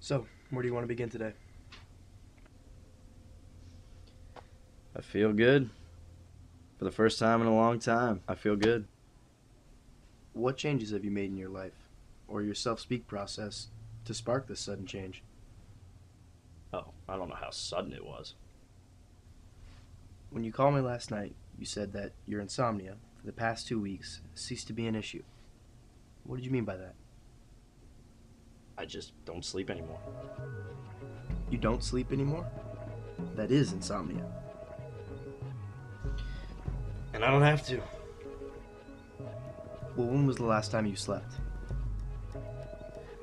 So, where do you want to begin today? I feel good. For the first time in a long time, I feel good. What changes have you made in your life, or your self-speak process, to spark this sudden change? Oh, I don't know how sudden it was. When you called me last night, you said that your insomnia, for the past 2 weeks, ceased to be an issue. What did you mean by that? I just don't sleep anymore. You don't sleep anymore? That is insomnia. And I don't have to. Well, when was the last time you slept?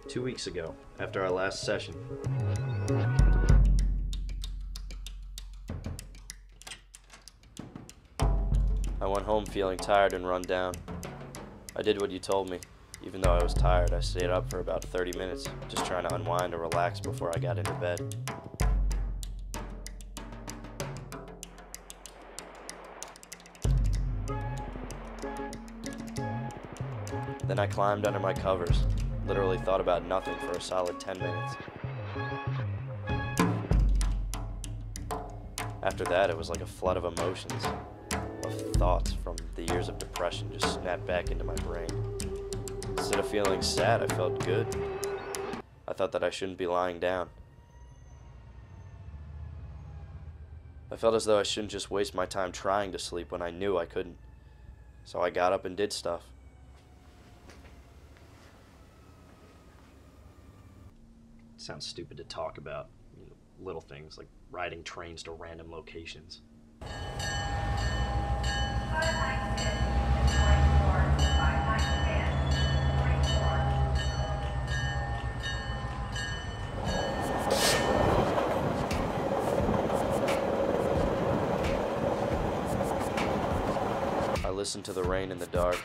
2 weeks ago, after our last session. I went home feeling tired and run down. I did what you told me. Even though I was tired, I stayed up for about 30 minutes, just trying to unwind and relax before I got into bed. Then I climbed under my covers, literally thought about nothing for a solid 10 minutes. After that, it was like a flood of emotions, of thoughts from the years of depression just snapped back into my brain. Instead of feeling sad, I felt good. I thought that I shouldn't be lying down. I felt as though I shouldn't just waste my time trying to sleep when I knew I couldn't. So I got up and did stuff. It sounds stupid to talk about, little things like riding trains to random locations. I listened to the rain in the dark.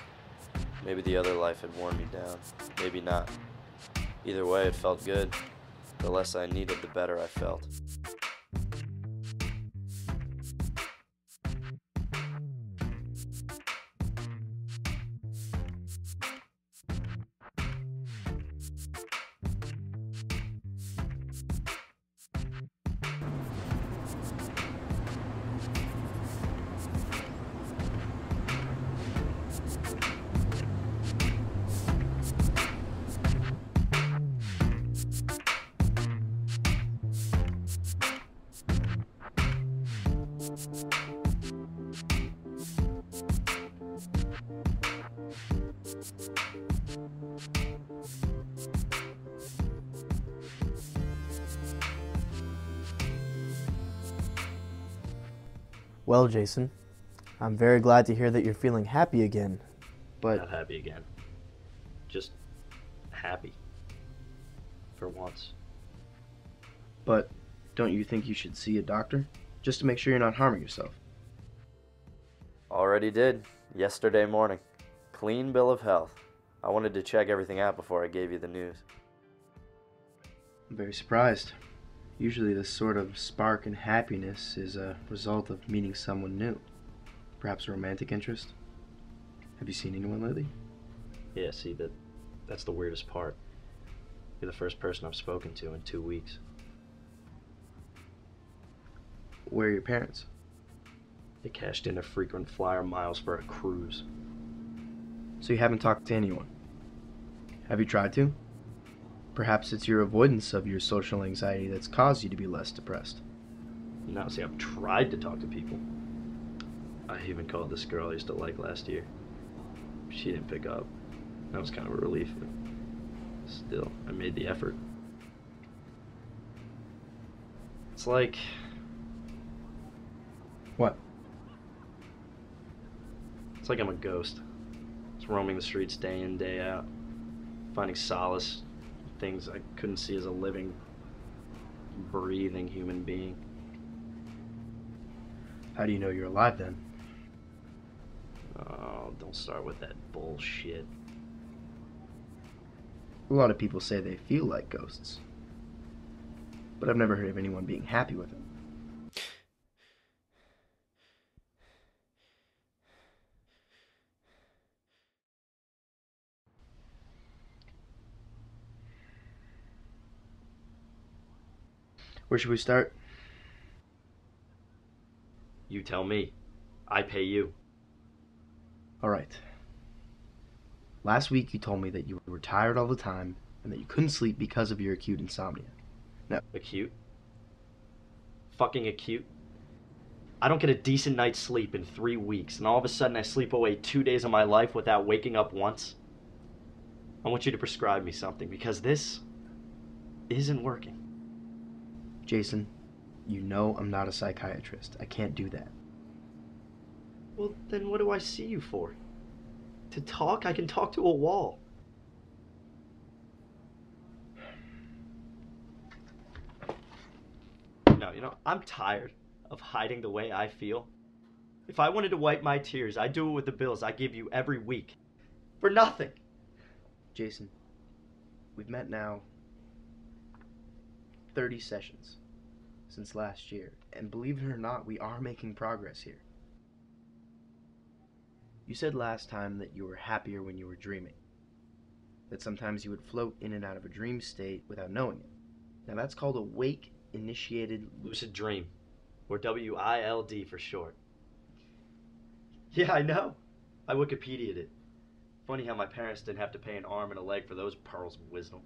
Maybe the other life had worn me down. Maybe not. Either way, it felt good. The less I needed, the better I felt. Well, Jason, I'm very glad to hear that you're feeling happy again, but... Not happy again. Just happy. For once. But don't you think you should see a doctor? Just to make sure you're not harming yourself. Already did. Yesterday morning. Clean bill of health. I wanted to check everything out before I gave you the news. I'm very surprised. Usually this sort of spark in happiness is a result of meeting someone new. Perhaps a romantic interest? Have you seen anyone lately? Yeah, see, that's the weirdest part. You're the first person I've spoken to in 2 weeks. Where are your parents? They cashed in a frequent flyer miles for a cruise. So you haven't talked to anyone? Have you tried to? Perhaps it's your avoidance of your social anxiety that's caused you to be less depressed. Now, see, I've tried to talk to people. I even called this girl I used to like last year. She didn't pick up. That was kind of a relief, but still, I made the effort. It's like... What? It's like I'm a ghost. It's roaming the streets day in, day out, finding solace in things I couldn't see as a living, breathing human being. How do you know you're alive then? Oh, don't start with that bullshit. A lot of people say they feel like ghosts, but I've never heard of anyone being happy with it. Where should we start? You tell me. I pay you. All right. Last week you told me that you were tired all the time and that you couldn't sleep because of your acute insomnia. Now, Acute? Fucking acute? I don't get a decent night's sleep in 3 weeks, and all of a sudden I sleep away 2 days of my life without waking up once. I want you to prescribe me something, because this isn't working. Jason, you know I'm not a psychiatrist. I can't do that. Well, then what do I see you for? To talk? I can talk to a wall. No, I'm tired of hiding the way I feel. If I wanted to wipe my tears, I'd do it with the bills I give you every week. For nothing. Jason, we've met now 30 sessions since last year, and believe it or not, we are making progress here. You said last time that you were happier when you were dreaming, that sometimes you would float in and out of a dream state without knowing it. Now that's called a wake-initiated Lucid dream, or W.I.L.D for short. Yeah, I know. I Wikipedia'd it. Funny how my parents didn't have to pay an arm and a leg for those pearls of wisdom.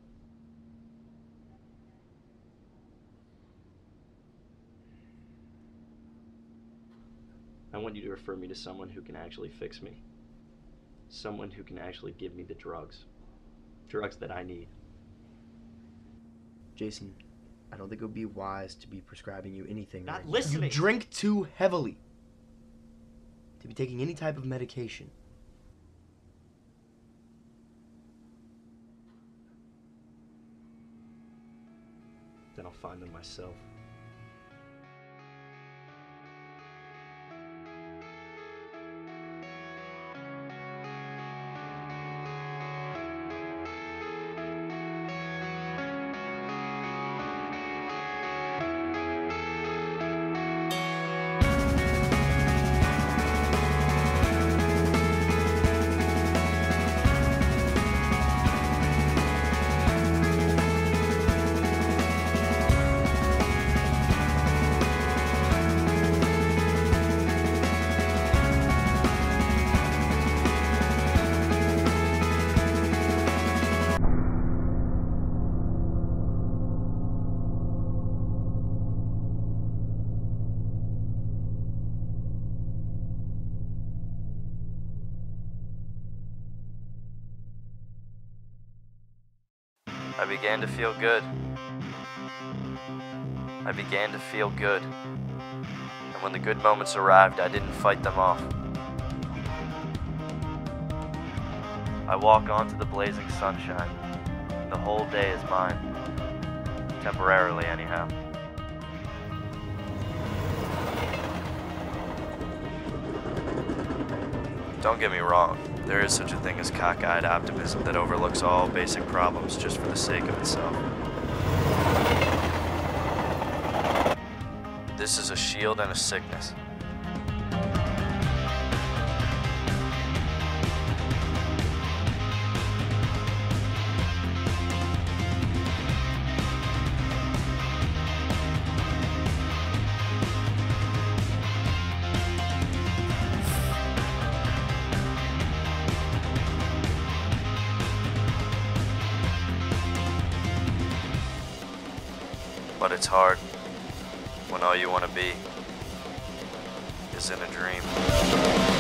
I want you to refer me to someone who can actually fix me. Someone who can actually give me the drugs. Drugs that I need. Jason, I don't think it would be wise to be prescribing you anything. Not right now. listening. You drink too heavily to be taking any type of medication. Then I'll find them myself. I began to feel good. I began to feel good. And when the good moments arrived, I didn't fight them off. I walk onto the blazing sunshine. The whole day is mine. Temporarily, anyhow. Don't get me wrong. There is such a thing as cockeyed optimism that overlooks all basic problems just for the sake of itself. This is a shield and a sickness. But it's hard when all you want to be is in a dream.